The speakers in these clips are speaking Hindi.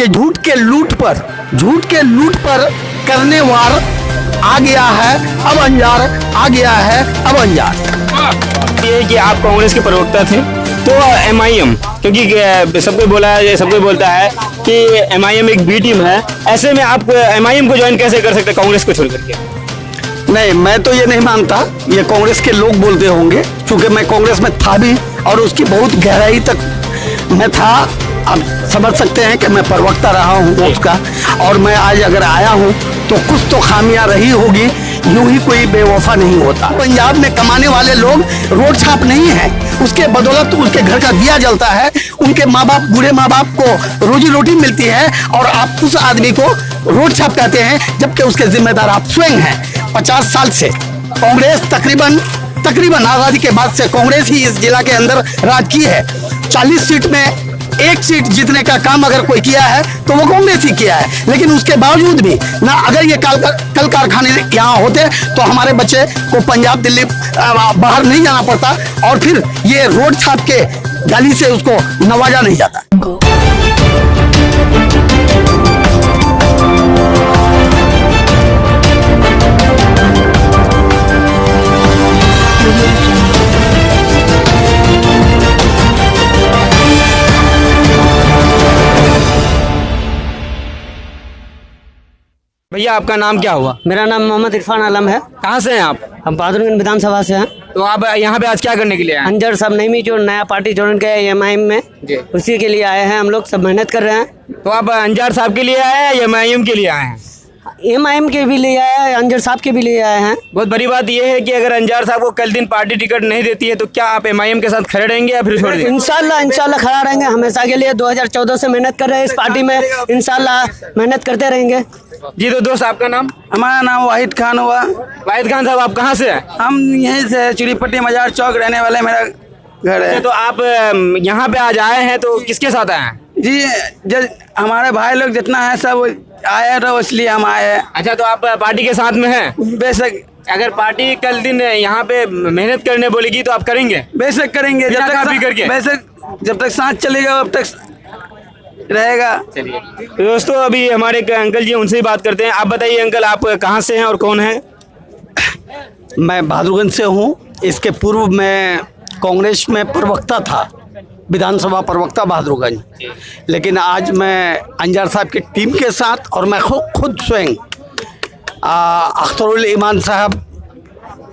कि झूठ के लूट पर करने वार आ गया है अब अंजार, आ गया है अब अंजार। ये कि आप कांग्रेस के प्रवक्ता थे तो एमआईएम, क्योंकि सबको बोलता है कि एमआईएम एक बी टीम है, ऐसे में आप एमआईएम को ज्वाइन कैसे कर सकते हैं कांग्रेस को छोड़ करके? नहीं, मैं तो ये नहीं मानता, ये कांग्रेस के लोग बोलते होंगे, क्योंकि मैं कांग्रेस में था भी और उसकी बहुत गहराई तक मैं था। आप समझ सकते हैं कि मैं प्रवक्ता रहा हूँ उसका, और मैं आज अगर आया हूँ तो कुछ तो खामियां रही होगी, यूं ही कोई बेवफा नहीं होता। पंजाब में कमाने वाले लोग रोड छाप नहीं है, उसके बदौलत उसके घर का दिया जलता है, उनके माँ बाप, बूढ़े माँ बाप को रोजी रोटी मिलती है, और आप उस आदमी को रोड छाप कहते हैं, जबकि उसके जिम्मेदार आप स्वयं हैं। 50 साल से कांग्रेस तकरीबन आजादी के बाद से कांग्रेस ही इस जिला के अंदर राज की है। 40 सीट में एक सीट जीतने का काम अगर कोई किया है तो वो कांग्रेस ही किया है। लेकिन उसके बावजूद भी ना, अगर ये कल कारखाने यहाँ होते तो हमारे बच्चे को पंजाब दिल्ली बाहर नहीं जाना पड़ता, और फिर ये रोड छाप के गाली से उसको नवाजा नहीं जाता। भैया आपका नाम क्या हुआ? मेरा नाम मोहम्मद इरफान आलम है। कहाँ से हैं आप? हम बहादुरगंज विधानसभा से हैं। तो आप यहाँ पे आज क्या करने के लिए आए हैं? अंजर साहब नईमी जो नया पार्टी ज्वाइन किया है एमआईएम में, उसी के लिए आए हैं। हम लोग सब मेहनत कर रहे हैं। तो आप अंजार साहब के लिए आए हैं या एमआईएम के लिए आए हैं? एमआईएम के भी लिए आए हैं, अंजर साहब के भी लिए आए हैं। बहुत बड़ी बात यह है कि अगर अंजार साहब को कल दिन पार्टी टिकट नहीं देती है तो क्या आप एमआईएम के साथ खड़े रहेंगे या फिर छोड़ देंगे? इंशाल्लाह खड़ा रहेंगे हमेशा के लिए। 2014 से मेहनत कर रहे हैं इस पार्टी में, इंशाल्लाह मेहनत करते रहेंगे। जी तो दोस्त आपका नाम? हमारा नाम वाहिद खान हुआ। वाहिद खान साहब आप कहाँ से हैं? हम यहीं से चूड़ीपट्टी मजार चौक रहने वाले, मेरा घर है। तो आप यहाँ पे आज आए हैं तो किसके साथ आए हैं? जी जब हमारे भाई लोग जितना है सब आए रहो, इसलिए हम आए हैं। अच्छा, तो आप पार्टी के साथ में हैं? बेशक। अगर पार्टी कल दिन यहाँ पे मेहनत करने बोलेगी तो आप करेंगे? बेशक करेंगे, जब तक बेशक जब तक सांस चलेगा तब तक रहेगा। चलिए तो दोस्तों, अभी हमारे एक अंकल जी, उनसे ही बात करते हैं। आप बताइए अंकल, आप कहाँ से हैं और कौन है? मैं बहादुरगंज से हूँ। इसके पूर्व मैं कांग्रेस में प्रवक्ता था, विधानसभा प्रवक्ता बहादुरगंज। लेकिन आज मैं अंजार साहब की टीम के साथ, और मैं खुद स्वयं अख्तरुल ईमान साहब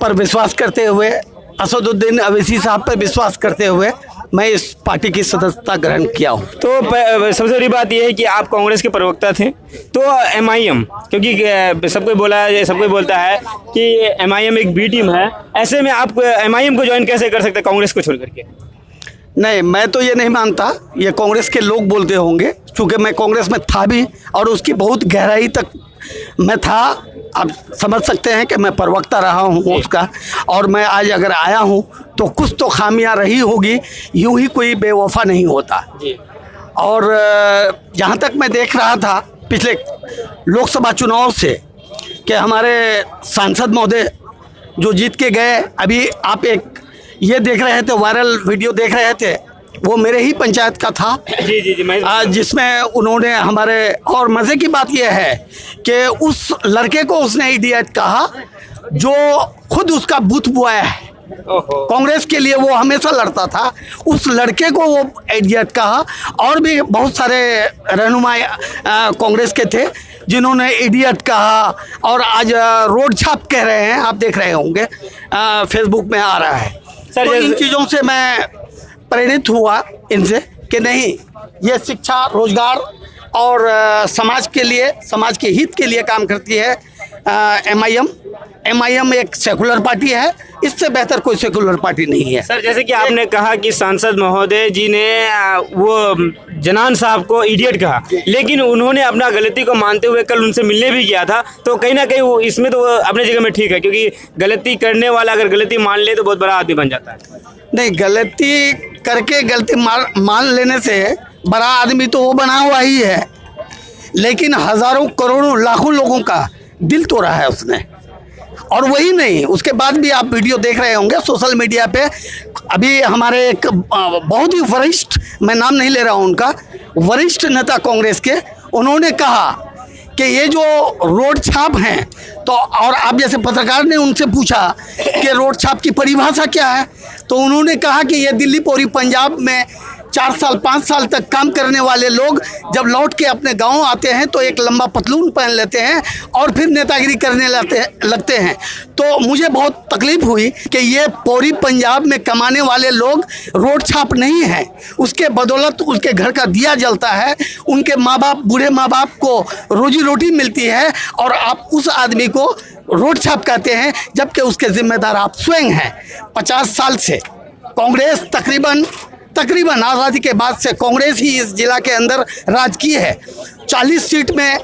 पर विश्वास करते हुए, असदुद्दीन अवैसी साहब पर विश्वास करते हुए मैं इस पार्टी की सदस्यता ग्रहण किया हूँ। तो सबसे बड़ी बात यह है कि आप कांग्रेस के प्रवक्ता थे तो एमआईएम, क्योंकि सबको बोलता है कि एमआईएम एक बी टीम है, ऐसे में आप एमआईएम को ज्वाइन कैसे कर सकते हैं कांग्रेस को छोड़ करके? नहीं, मैं तो ये नहीं मानता, ये कांग्रेस के लोग बोलते होंगे, क्योंकि मैं कांग्रेस में था भी और उसकी बहुत गहराई तक मैं था। आप समझ सकते हैं कि मैं प्रवक्ता रहा हूँ उसका, और मैं आज अगर आया हूँ तो कुछ तो खामियां रही होगी, यूं ही कोई बेवफा नहीं होता। और जहाँ तक मैं देख रहा था पिछले लोकसभा चुनाव से कि हमारे सांसद महोदय जो जीत के गए, अभी आप एक ये देख रहे थे, वायरल वीडियो देख रहे थे, वो मेरे ही पंचायत का था। जी जिसमें उन्होंने हमारे, और मज़े की बात यह है कि उस लड़के को उसने इडियट कहा जो खुद उसका बूथ बॉय है। कांग्रेस के लिए वो हमेशा लड़ता था, उस लड़के को वो इडियट कहा। और भी बहुत सारे रहनुमा कांग्रेस के थे जिन्होंने इडियट कहा, और आज रोड छाप कह रहे हैं, आप देख रहे होंगे फेसबुक में आ रहा है। तो इन चीज़ों से मैं प्रेरित हुआ इनसे कि नहीं, ये शिक्षा, रोजगार और समाज के लिए, समाज के हित के लिए काम करती है एमआईएम एक सेकुलर पार्टी है, इससे बेहतर कोई सेकुलर पार्टी नहीं है। सर, जैसे कि आपने कहा कि सांसद महोदय जी ने वो जनान साहब को इडियट कहा, लेकिन उन्होंने अपना गलती को मानते हुए कल उनसे मिलने भी किया था, तो कहीं ना कहीं वो इसमें तो अपने जगह में ठीक है, क्योंकि गलती करने वाला अगर गलती मान ले तो बहुत बड़ा आदमी बन जाता है। नहीं, गलती करके गलती मान लेने से बड़ा आदमी तो वो बना हुआ ही है, लेकिन हजारों करोड़ों लाखों लोगों का दिल तोड़ा है उसने। और वही नहीं, उसके बाद भी आप वीडियो देख रहे होंगे सोशल मीडिया पे। अभी हमारे एक बहुत ही वरिष्ठ, मैं नाम नहीं ले रहा हूँ उनका, वरिष्ठ नेता कांग्रेस के, उन्होंने कहा कि ये जो रोड छाप हैं, तो और आप जैसे पत्रकार ने उनसे पूछा कि रोड छाप की परिभाषा क्या है, तो उन्होंने कहा कि ये दिल्ली पूरी पंजाब में 4 साल 5 साल तक काम करने वाले लोग जब लौट के अपने गांव आते हैं तो एक लंबा पतलून पहन लेते हैं और फिर नेतागिरी करने लगते हैं। तो मुझे बहुत तकलीफ हुई कि ये पूरी पंजाब में कमाने वाले लोग रोड छाप नहीं हैं, उसके बदौलत उसके घर का दिया जलता है, उनके माँ बाप, बूढ़े माँ बाप को रोजी रोटी मिलती है, और आप उस आदमी को रोड छाप कहते हैं, जबकि उसके जिम्मेदार आप स्वयं हैं। 50 साल से कांग्रेस तकरीबन आज़ादी के बाद से कांग्रेस ही इस जिला के अंदर राज की है। 40 सीट में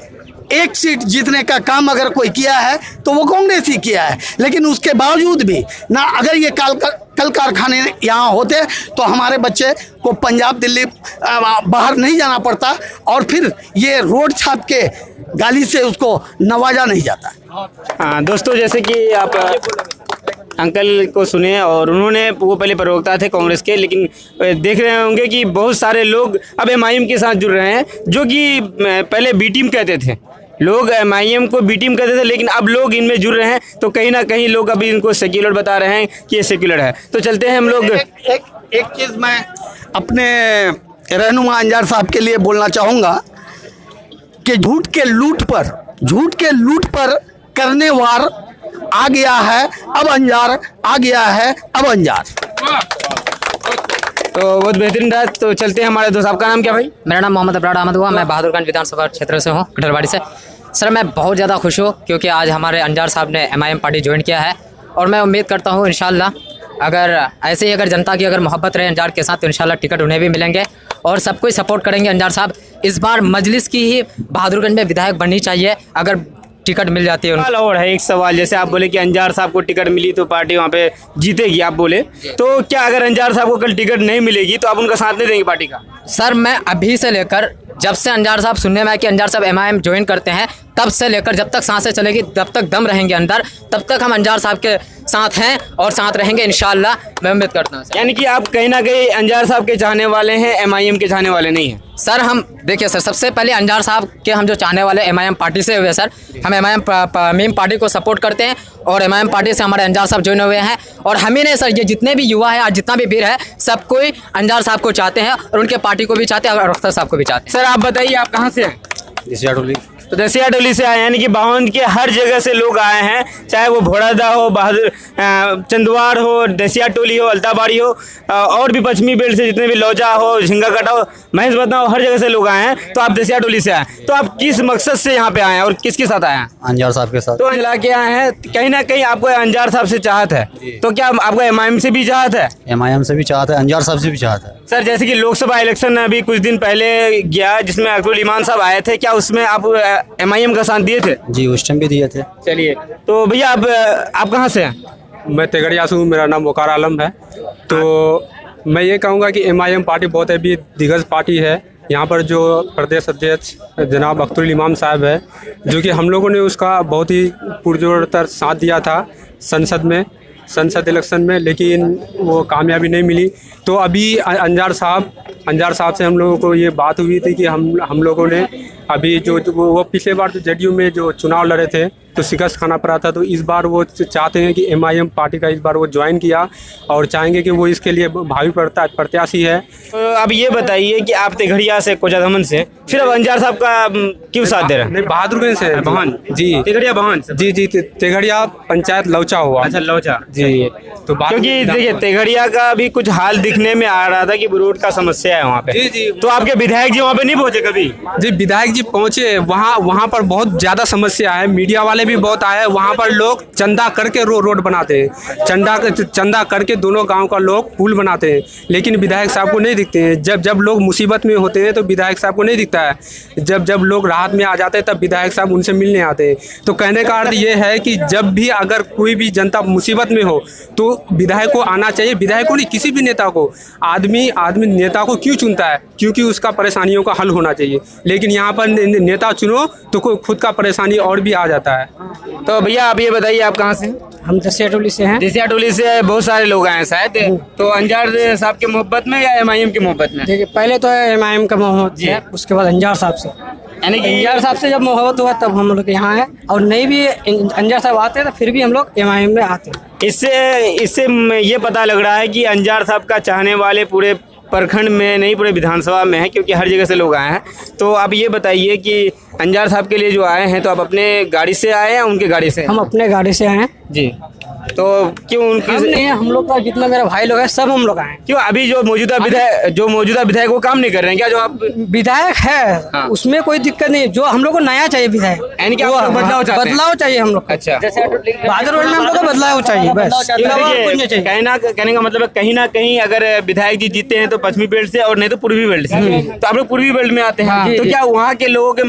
1 सीट जीतने का काम अगर कोई किया है तो वो कांग्रेस ही किया है। लेकिन उसके बावजूद भी ना, अगर ये कल कारखाने यहाँ होते तो हमारे बच्चे को पंजाब दिल्ली बाहर नहीं जाना पड़ता, और फिर ये रोड छाप के गाली से उसको नवाजा नहीं जाता। हाँ दोस्तों, जैसे कि आप अंकल को सुने, और उन्होंने, वो पहले प्रवक्ता थे कांग्रेस के, लेकिन देख रहे होंगे कि बहुत सारे लोग अब एमआईएम के साथ जुड़ रहे हैं, जो कि पहले बी टीम कहते थे। लोग एमआईएम को बी टीम कहते थे, लेकिन अब लोग इनमें जुड़ रहे हैं, तो कहीं ना कहीं लोग अभी इनको सेक्युलर बता रहे हैं कि ये सेक्युलर है। तो चलते हैं हम लोग। एक चीज़ मैं अपने रहनुमा अंजार साहब के लिए बोलना चाहूँगा कि झूठ के लूट पर करने वार आ गया है, अब अंजार आ गया है, अब अंजार। तो बहुत बेहतरीन रहा। तो चलते हैं हमारे दोस्त। आपका नाम क्या भाई? मेरा नाम मोहम्मद अबरार अहमद हुआ, मैं बहादुरगंज विधानसभा क्षेत्र से हूँ, कटरवाड़ी से। सर मैं बहुत ज़्यादा खुश हूँ क्योंकि आज हमारे अंजार साहब ने एमआईएम पार्टी ज्वाइन किया है, और मैं उम्मीद करता हूँ इंशाल्लाह अगर ऐसे ही अगर जनता की अगर मोहब्बत रहे अंजार के साथ तो इंशाल्लाह टिकट उन्हें भी मिलेंगे, और सब कोई सपोर्ट करेंगे। अंजार साहब इस बार मजलिस की ही बहादुरगंज में विधायक बननी चाहिए अगर टिकट मिल जाती है उनको। और है एक सवाल, जैसे आप बोले कि अंजार साहब को टिकट मिली तो पार्टी वहाँ पे जीतेगी, आप बोले, तो क्या अगर अंजार साहब को कल टिकट नहीं मिलेगी तो आप उनका साथ नहीं देंगे पार्टी का? सर मैं अभी से लेकर, जब से अंजार साहब सुनने में आया कि अंजार साहब एमआईएम ज्वाइन करते हैं, तब से लेकर जब तक सांसें चलेगी, जब तक दम रहेंगे अंदर, तब तक हम अंजार साहब के साथ हैं और साथ रहेंगे इंशाल्लाह, मैं उम्मीद करता हूँ। यानी कि आप कहीं ना कहीं अंजार साहब के चाहने वाले हैं, एमआईएम के चाहने वाले नहीं हैं? सर हम देखिए सर, सबसे पहले अंजार साहब के हम जो चाहने वाले एमआईएम पार्टी से हुए सर, हम एमआईएम पार्टी को सपोर्ट करते हैं, और एमआईएम पार्टी से हमारे अंजार साहब ज्वाइन हुए हैं, और हम ही नहीं सर, ये जितने भी युवा हैं, आज जितना भी भीड़ है, सब कोई अंजार साहब को चाहते हैं और उनके पार्टी को भी चाहते हैं और अख्तर साहब को भी चाहते हैं। सर आप बताइए, आप कहाँ से हैं? दसिया टोली। तो दसिया टोली से आए, यानी कि बावंद के हर जगह से लोग आए हैं, चाहे वो भोड़ादा हो, बहादुर चंदवाड़ हो, दसिया टोली हो, अल्ताबाड़ी हो, और भी पश्चिमी बेल्ट से जितने भी लौजा हो, झिंगाकटा हो, महेश बदना हो, हर जगह से लोग आए हैं। तो आप दसिया टोली से आए, तो आप किस मकसद से यहाँ पे आए हैं और किसके साथ आए हैं? अंजार साहब के साथ। तो मिला के आए हैं, कहीं ना कहीं आपको अंजार साहब से चाहत है, तो क्या आपको एमआईएम से भी चाहत है? एमआईएम से भी चाहता है, अंजार साहब से भी चाहता है। सर जैसे कि लोकसभा इलेक्शन अभी कुछ दिन पहले गया, जिसमें अकबरुल ईमान साहब आए थे, क्या उसमें आप एमआईएम का साथ दिए थे? जी उस टाइम भी दिए थे। चलिए, तो भैया आप कहाँ से हैं? मैं तेगड़िया से हूँ, मेरा नाम वकार आलम है। तो मैं ये कहूँगा कि एमआईएम पार्टी बहुत अभी दिग्गज पार्टी है। यहाँ पर जो प्रदेश अध्यक्ष जनाब अख्तरुल इमाम साहब है, जो कि हम लोगों ने उसका बहुत ही पुरजोर साथ दिया था संसद इलेक्शन में, लेकिन वो कामयाबी नहीं मिली। तो अभी अंजार साहब से हम लोगों को ये बात हुई थी कि हम लोगों ने अभी जो वो पिछले बार तो जेडीयू में जो चुनाव लड़े थे तो शिकस्त खाना पड़ा था, तो इस बार वो चाहते हैं कि एमआईएम पार्टी का इस बार वो ज्वाइन किया, और चाहेंगे कि वो इसके लिए भावी प्रत्याशी है। तो अब ये बताइए कि आप तेघड़िया से, कोचाधमन से, फिर अब अंजार साहब का क्यों साथ दे रहे हैं? नहीं, बहादुरगंज से बहन जी, तेघड़िया बहन जी तेघड़िया पंचायत लौचा हुआ। अच्छा, लौचा जी। तो क्योंकि देखिए तेघड़िया का भी कुछ हाल दिखने में आ रहा था कि रोड का समस्या है वहाँ पे। जी। तो आपके विधायक जी वहाँ पे नहीं पहुँचे कभी? जी विधायक जी पहुँचे, वहाँ पर बहुत ज़्यादा समस्या है, मीडिया वाले भी बहुत आए। वहाँ पर लोग चंदा करके रोड बनाते हैं, चंदा करके दोनों गांव का लोग पुल बनाते हैं, लेकिन विधायक साहब को नहीं दिखते हैं। जब लोग मुसीबत में होते हैं तो विधायक साहब को नहीं दिखता है, जब लोग राहत में आ जाते हैं तब विधायक साहब उनसे मिलने आते हैं। तो कहने का अर्थ ये है कि जब भी अगर कोई भी जनता मुसीबत में हो तो विधायक को आना चाहिए। विधायक को नहीं, किसी भी नेता को, आदमी नेता को क्यों चुनता है? क्योंकि उसका परेशानियों का हल होना चाहिए, लेकिन यहाँ पर नेता चुनो तो खुद का परेशानी और भी आ जाता है। तो भैया आप ये बताइए, आप कहाँ से? हम दसिया टोली से हैं। दसिया टोली से बहुत सारे लोग आए हैं शायद, तो अंजार साहब के मोहब्बत में या एमआईएम की मोहब्बत में? देखिए पहले तो एमआईएम का मोहब्बत है, उसके बाद अंजार साहब से। यानी कि अंजार साहब से जब मोहब्बत हुआ तब हम लोग यहाँ हैं, और नहीं भी अंजार साहब आते हैं तो फिर भी हम लोग एमआईएम में आते हैं। इससे ये पता लग रहा है कि अंजार साहब का चाहने वाले पूरे प्रखंड में नहीं, पूरे विधानसभा में है, क्योंकि हर जगह से लोग आए हैं। तो आप ये बताइए कि अंजार साहब के लिए जो आए हैं, तो आप अपने गाड़ी से आए हैं या उनके गाड़ी से? हम अपने गाड़ी से आए हैं जी। तो क्यों उनके हम नहीं, हम लोग का जितना मेरा भाई लोग है सब हम लोग आए हैं। क्यों अभी जो मौजूदा विधायक वो काम नहीं कर रहे हैं क्या? जो आप विधायक है हाँ। उसमें कोई दिक्कत नहीं, जो हम लोग को नया चाहिए विधायक, यानी कि आप वो लोग बदलाव चाहते हैं? बदलाव चाहिए हम लोग को। अच्छा। बहादुर रोड में हम लोग को बदलाव चाहिए बस, क्योंकि इलावा कुछ नहीं देखिए, चाहिए। कहने का मतलब है कहीं ना कहीं अगर विधायक जी जीते हैं तो पश्चिमी बेल्ट से और नहीं तो पूर्वी बेल्ट से, तो आप लोग पूर्वी बेल्ट में आते हैं, तो क्या वहाँ के लोगों के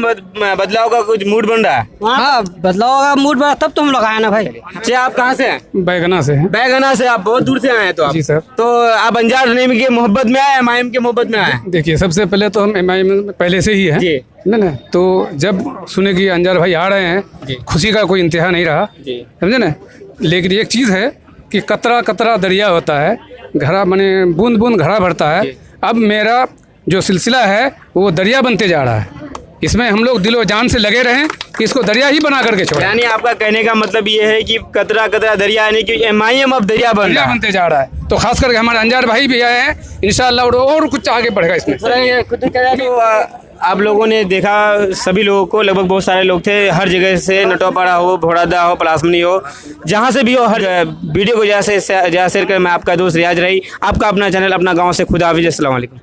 बदलाव का कुछ मूड बन रहा है? हाँ, बदलाव का मूड बना तब तो हम लोग आए ना भाई। अच्छा, आप कहाँ से हैं? बैगना से है। बैगना से। आप बहुत दूर से आए हैं तो आप? जी सर। तो आप अंजार नेम के मोहब्बत में आए, एमआईएम के मोहब्बत में आए? देखिए, सबसे पहले तो हम एमआईएम में पहले से ही है जी। ना, तो जब सुने कि अंजार भाई आ रहे हैं, खुशी का कोई इंतहा नहीं रहा, समझे ना। लेकिन एक चीज़ है कि कतरा कतरा दरिया होता है, घड़ा माने बूंद बूंद घड़ा भरता है। अब मेरा जो सिलसिला है वो दरिया बनते जा रहा है, इसमें हम लोग दिलो जान से लगे रहें कि इसको दरिया ही बना करके छोड़ें। यानी आपका कहने का मतलब ये है कि कतरा कतरा दरिया, यानी कि एमआईएम अब दरिया बन रहा है। बनते जा रहा है। तो खास करके हमारे अंजार भाई भी आए हैं, इंशाल्लाह और कुछ आगे बढ़ेगा इसमें। तो आप लोगों ने देखा, सभी लोगों को, लगभग बहुत सारे लोग थे हर जगह से, नटोपाड़ा हो, भोड़ादा हो, पलासमनी हो, जहाँ से भी हो, हर वीडियो को जैसे शेयर कर मैं आपका दोस्त रियाज रही, आपका अपना चैनल अपना गाँव से। खुदा हाफिज़, अस्सलाम वालेकुम।